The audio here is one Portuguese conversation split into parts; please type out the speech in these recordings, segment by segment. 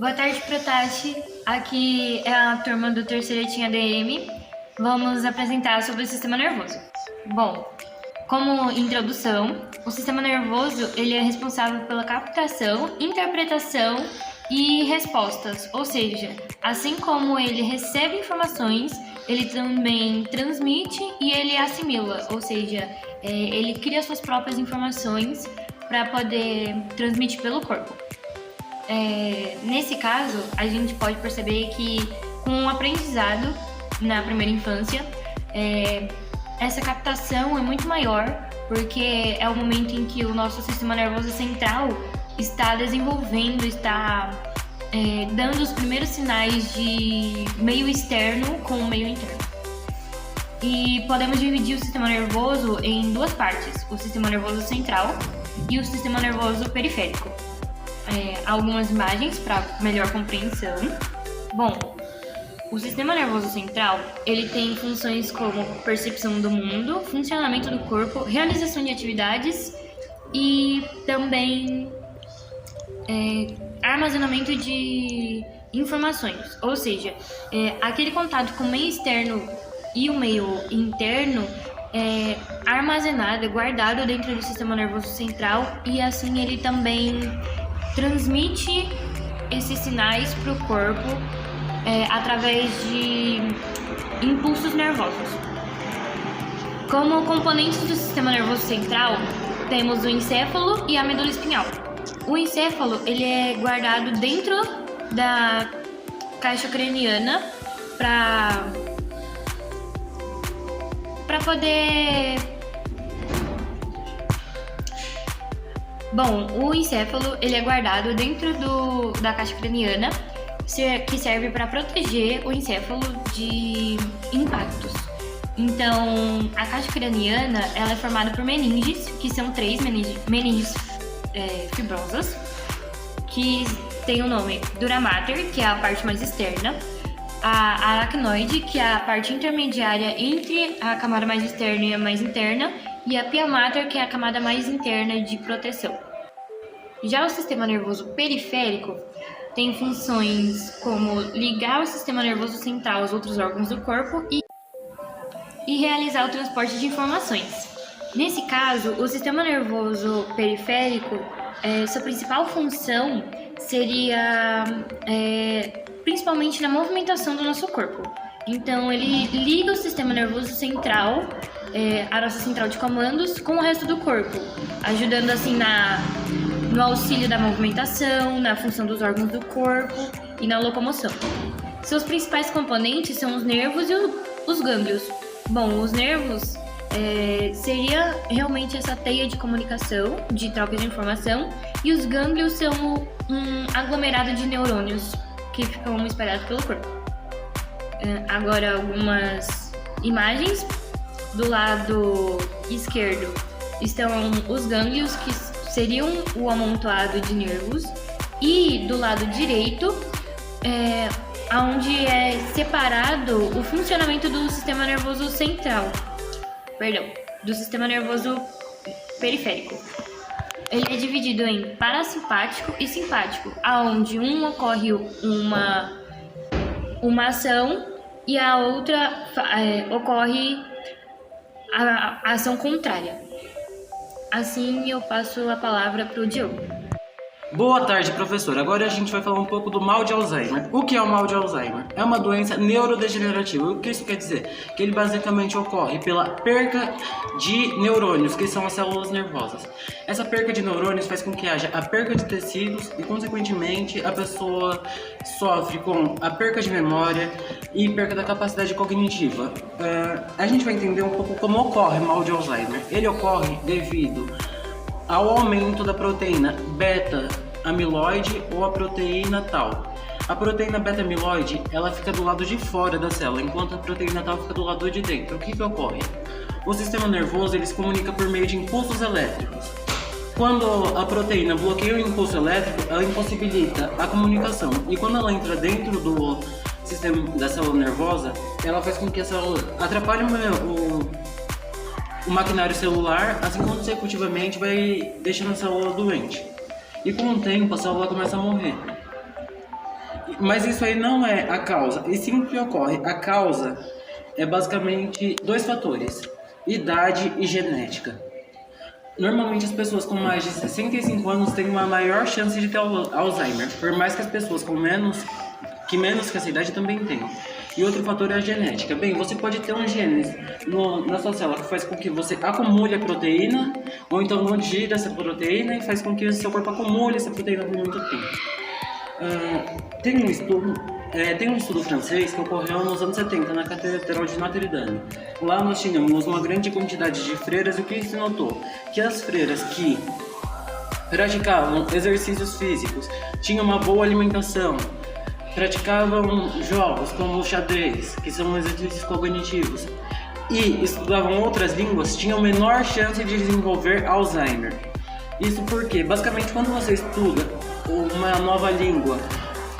Boa tarde, Protati. Aqui é a turma do terceiro ETIM ADM. Vamos apresentar sobre o sistema nervoso. Bom, como introdução, o sistema nervoso ele é responsável pela captação, interpretação e respostas, ou seja, assim como ele recebe informações, ele também transmite e ele assimila, ou seja, ele cria suas próprias informações para poder transmitir pelo corpo. Nesse caso, a gente pode perceber que com o aprendizado na primeira infância, essa captação é muito maior, porque é o momento em que o nosso sistema nervoso central está desenvolvendo, está dando os primeiros sinais de meio externo com o meio interno. E podemos dividir o sistema nervoso em duas partes, o sistema nervoso central e o sistema nervoso periférico. Algumas imagens para melhor compreensão. Bom, o sistema nervoso central, ele tem funções como percepção do mundo, funcionamento do corpo, realização de atividades e também armazenamento de informações. Ou seja, aquele contato com o meio externo e o meio interno é armazenado, é guardado dentro do sistema nervoso central e assim ele também transmite esses sinais para o corpo através de impulsos nervosos. Como componentes do sistema nervoso central, temos o encéfalo e a medula espinhal. O encéfalo ele é guardado dentro da caixa craniana para poder... Bom, o encéfalo ele é guardado dentro da caixa craniana, que serve para proteger o encéfalo de impactos. Então, a caixa craniana ela é formada por meninges, que são três meninges fibrosas, que tem o nome dura mater, que é a parte mais externa, a aracnoide, que é a parte intermediária entre a camada mais externa e a mais interna, e a pia mater, que é a camada mais interna de proteção. Já o sistema nervoso periférico tem funções como ligar o sistema nervoso central aos outros órgãos do corpo e realizar o transporte de informações. Nesse caso, o sistema nervoso periférico, sua principal função seria principalmente na movimentação do nosso corpo. Então, ele liga o sistema nervoso central, a nossa central de comandos, com o resto do corpo, ajudando assim no auxílio da movimentação, na função dos órgãos do corpo e na locomoção. Seus principais componentes são os nervos e os gânglios. Bom, os nervos seria realmente essa teia de comunicação, de troca de informação, e os gânglios são um aglomerado de neurônios que ficam espalhados pelo corpo. Agora algumas imagens. Do lado esquerdo estão os gânglios, que seriam o amontoado de nervos, e do lado direito onde é separado o funcionamento do sistema nervoso central, do sistema nervoso periférico. Ele é dividido em parasimpático e simpático, aonde ocorre uma ação e a outra ocorre a ação contrária. Assim eu passo a palavra para o Diogo. Boa tarde, professor. Agora a gente vai falar um pouco do mal de Alzheimer. O que é o mal de Alzheimer? É uma doença neurodegenerativa. O que isso quer dizer? Que ele basicamente ocorre pela perca de neurônios, que são as células nervosas. Essa perca de neurônios faz com que haja a perca de tecidos e, consequentemente, a pessoa sofre com a perca de memória e perca da capacidade cognitiva. A gente vai entender um pouco como ocorre o mal de Alzheimer. Ele ocorre devido ao aumento da proteína beta-amiloide ou a proteína tau. A proteína beta-amiloide ela fica do lado de fora da célula, enquanto a proteína tau fica do lado de dentro. O que ocorre? O sistema nervoso ele se comunica por meio de impulsos elétricos. Quando a proteína bloqueia o impulso elétrico, ela impossibilita a comunicação. E quando ela entra dentro do sistema da célula nervosa, ela faz com que a célula atrapalhe o maquinário celular, assim consecutivamente vai deixando a célula doente. E com o tempo a célula começa a morrer. Mas isso aí não é a causa, e sim o que ocorre. A causa é basicamente 2 fatores: idade e genética. Normalmente as pessoas com mais de 65 anos têm uma maior chance de ter Alzheimer, por mais que as pessoas com menos que essa idade também tenham. E outro fator é a genética. Bem, você pode ter um gene na sua célula que faz com que você acumule a proteína, ou então não digira essa proteína e faz com que o seu corpo acumule essa proteína por muito tempo. Tem um estudo francês que ocorreu nos anos 70 na Catedral de Notre Dame. Lá nós tínhamos uma grande quantidade de freiras e o que se notou? Que as freiras que praticavam exercícios físicos, tinham uma boa alimentação, praticavam jogos como o xadrez, que são exercícios cognitivos, e estudavam outras línguas, tinham menor chance de desenvolver Alzheimer. Isso porque, basicamente, quando você estuda uma nova língua,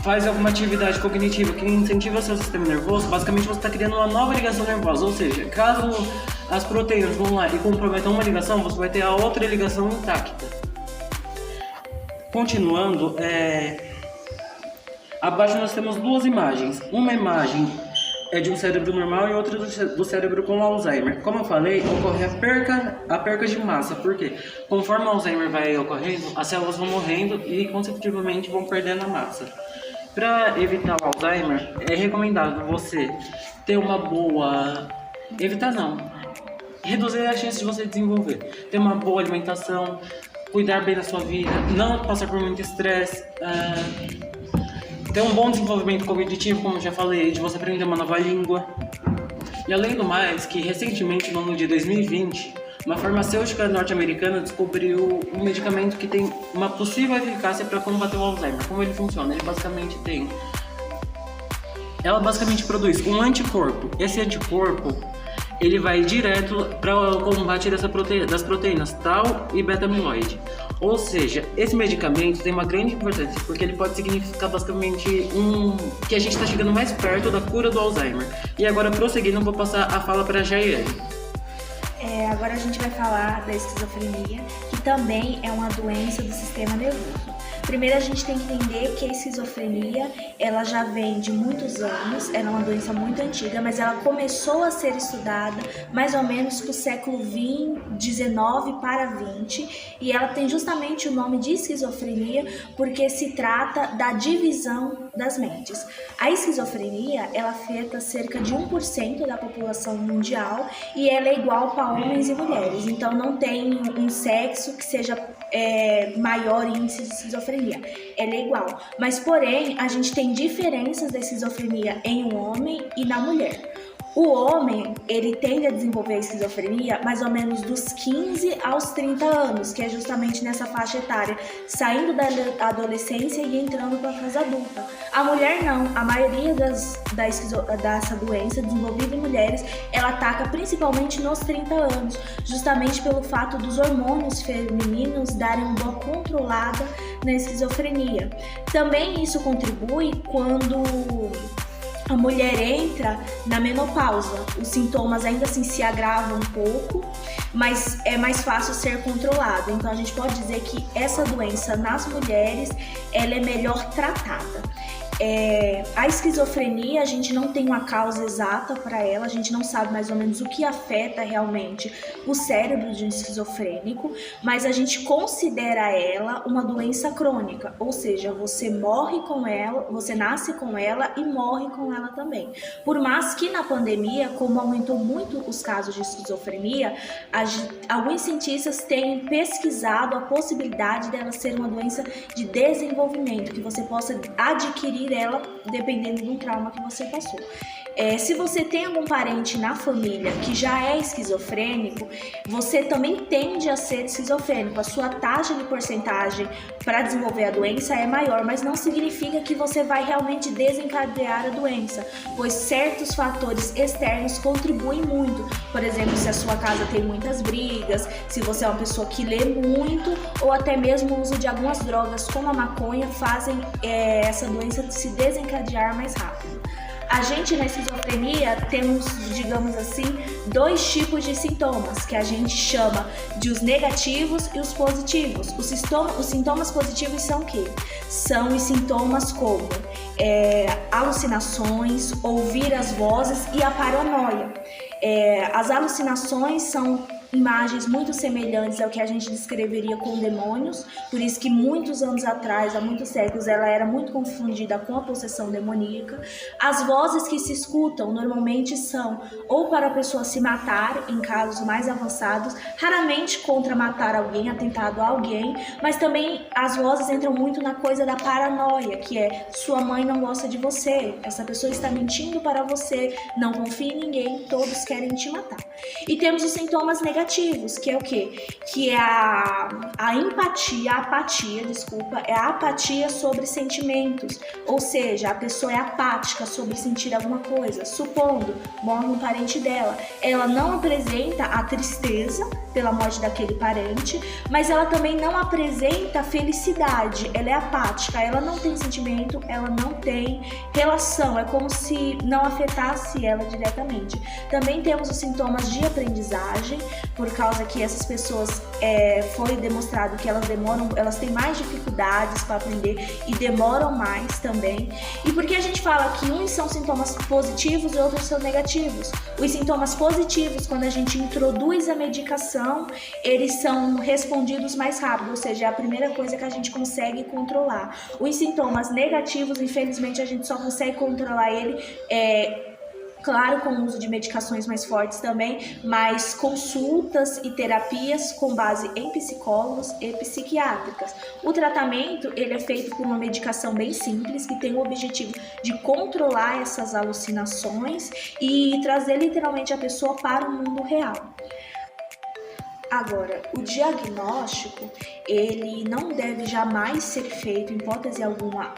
faz alguma atividade cognitiva que incentiva o seu sistema nervoso, basicamente você está criando uma nova ligação nervosa, ou seja, caso as proteínas vão lá e comprometam uma ligação, você vai ter a outra ligação intacta. Continuando, abaixo nós temos 2 imagens. Uma imagem é de um cérebro normal e outra do cérebro com Alzheimer. Como eu falei, ocorre a perca de massa, porque conforme o Alzheimer vai ocorrendo, as células vão morrendo e consecutivamente vão perdendo a massa. Para evitar o Alzheimer, é recomendável você ter uma boa... reduzir a chance de você desenvolver. Ter uma boa alimentação, cuidar bem da sua vida, não passar por muito estresse, ter um bom desenvolvimento cognitivo, como eu já falei, de você aprender uma nova língua. E além do mais, que recentemente, no ano de 2020, uma farmacêutica norte-americana descobriu um medicamento que tem uma possível eficácia para combater o Alzheimer. Como ele funciona? Ela basicamente produz um anticorpo. Esse anticorpo, ele vai direto para o combate das proteínas tau e beta-amiloide. Ou seja, esse medicamento tem uma grande importância, porque ele pode significar basicamente que a gente está chegando mais perto da cura do Alzheimer. E agora, prosseguindo, eu vou passar a fala para a Jaiane. Agora a gente vai falar da esquizofrenia, que também é uma doença do sistema nervoso. Primeiro a gente tem que entender que a esquizofrenia, ela já vem de muitos anos, ela é uma doença muito antiga, mas ela começou a ser estudada mais ou menos do século XIX para XX, e ela tem justamente o nome de esquizofrenia porque se trata da divisão das mentes. A esquizofrenia, ela afeta cerca de 1% da população mundial e ela é igual para homens e mulheres, então não tem um sexo que seja maior índice de esquizofrenia, ela é igual. Mas porém, a gente tem diferenças da esquizofrenia em um homem e na mulher. O homem, ele tende a desenvolver a esquizofrenia mais ou menos dos 15 aos 30 anos, que é justamente nessa faixa etária, saindo da adolescência e entrando para a fase adulta. A mulher não, a maioria dessa doença desenvolvida em mulheres, ela ataca principalmente nos 30 anos, justamente pelo fato dos hormônios femininos darem uma boa controlada na esquizofrenia. Também isso contribui quando a mulher entra na menopausa. Os sintomas ainda assim se agravam um pouco, mas é mais fácil ser controlado. Então a gente pode dizer que essa doença nas mulheres, ela é melhor tratada. A esquizofrenia, a gente não tem uma causa exata para ela, a gente não sabe mais ou menos o que afeta realmente o cérebro de um esquizofrênico, mas a gente considera ela uma doença crônica, ou seja, você morre com ela, você nasce com ela e morre com ela também. Por mais que na pandemia, como aumentou muito os casos de esquizofrenia, alguns cientistas têm pesquisado a possibilidade dela ser uma doença de desenvolvimento, que você possa adquirir ela dependendo do trauma que você passou. Se você tem algum parente na família que já é esquizofrênico, você também tende a ser esquizofrênico. A sua taxa de porcentagem para desenvolver a doença é maior, mas não significa que você vai realmente desencadear a doença, pois certos fatores externos contribuem muito. Por exemplo, se a sua casa tem muitas brigas, se você é uma pessoa que lê muito, ou até mesmo o uso de algumas drogas como a maconha fazem essa doença se desencadear mais rápido. A gente na esquizofrenia temos, digamos assim, 2 tipos de sintomas, que a gente chama de os negativos e os positivos. Os sintomas positivos são o quê? São os sintomas como alucinações, ouvir as vozes e a paranoia. As alucinações são imagens muito semelhantes ao que a gente descreveria com demônios, por isso que muitos anos atrás, há muitos séculos, ela era muito confundida com a possessão demoníaca. As vozes que se escutam normalmente são ou para a pessoa se matar, em casos mais avançados, raramente contra matar alguém, atentado a alguém, mas também as vozes entram muito na coisa da paranoia, que é sua mãe não gosta de você, essa pessoa está mentindo para você, não confie em ninguém, todos querem te matar. E temos os sintomas negativos, que é o quê? Que é a empatia, a apatia, desculpa, é a apatia sobre sentimentos, ou seja, a pessoa é apática sobre sentir alguma coisa. Supondo, morre um parente dela, ela não apresenta a tristeza pela morte daquele parente, mas ela também não apresenta felicidade, ela é apática, ela não tem sentimento, ela não tem relação, é como se não afetasse ela diretamente. Também temos os sintomas de aprendizagem, por causa que essas pessoas foi demonstrado que elas têm mais dificuldades para aprender e demoram mais também. E por que a gente fala que uns são sintomas positivos e outros são negativos? Os sintomas positivos, quando a gente introduz a medicação, eles são respondidos mais rápido, ou seja, é a primeira coisa que a gente consegue controlar. Os sintomas negativos, infelizmente, a gente só consegue controlar ele claro, com o uso de medicações mais fortes também, mas consultas e terapias com base em psicólogos e psiquiátricas. O tratamento, ele é feito por uma medicação bem simples, que tem o objetivo de controlar essas alucinações e trazer literalmente a pessoa para o mundo real. Agora, o diagnóstico, ele não deve jamais ser feito, em hipótese alguma,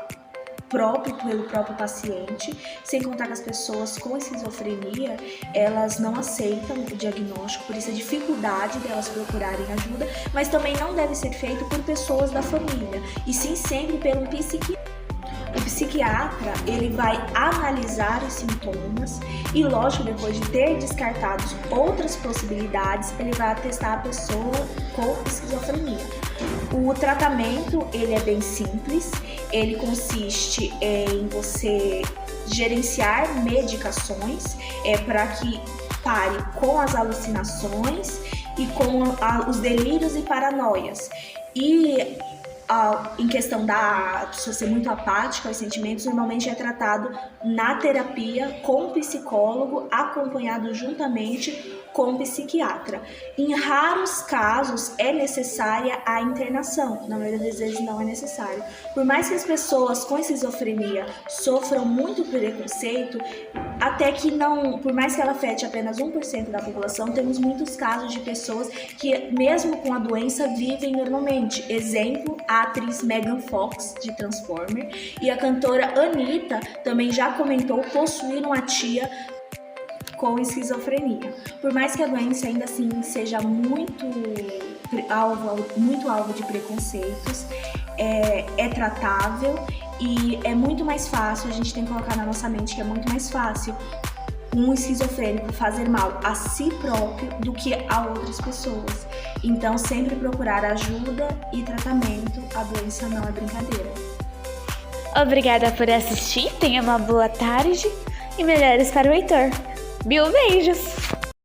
pelo próprio paciente, sem contar que as pessoas com esquizofrenia, elas não aceitam o diagnóstico, por isso a dificuldade delas procurarem ajuda, mas também não deve ser feito por pessoas da família, e sim sempre pelo psiquiatra. O psiquiatra, ele vai analisar os sintomas e, lógico, depois de ter descartado outras possibilidades, ele vai atestar a pessoa com esquizofrenia. O tratamento, ele é bem simples, ele consiste em você gerenciar medicações para que pare com as alucinações e com os delírios e paranoias. E em questão da pessoa ser muito apática aos sentimentos, normalmente é tratado na terapia com o psicólogo, acompanhado juntamente com o psiquiatra. Em raros casos é necessária a internação, na maioria das vezes não é necessário. Por mais que as pessoas com esquizofrenia sofram muito preconceito, até que não, por mais que ela afete apenas 1% da população, temos muitos casos de pessoas que, mesmo com a doença, vivem normalmente. Exemplo, a atriz Megan Fox, de Transformer, e a cantora Anitta também já comentou possuir uma tia com esquizofrenia. Por mais que a doença ainda assim seja muito alvo de preconceitos, é tratável e é muito mais fácil, a gente tem que colocar na nossa mente que é muito mais fácil um esquizofrênico fazer mal a si próprio do que a outras pessoas. Então, sempre procurar ajuda e tratamento, a doença não é brincadeira. Obrigada por assistir, tenha uma boa tarde e melhores para o Heitor. Beijos!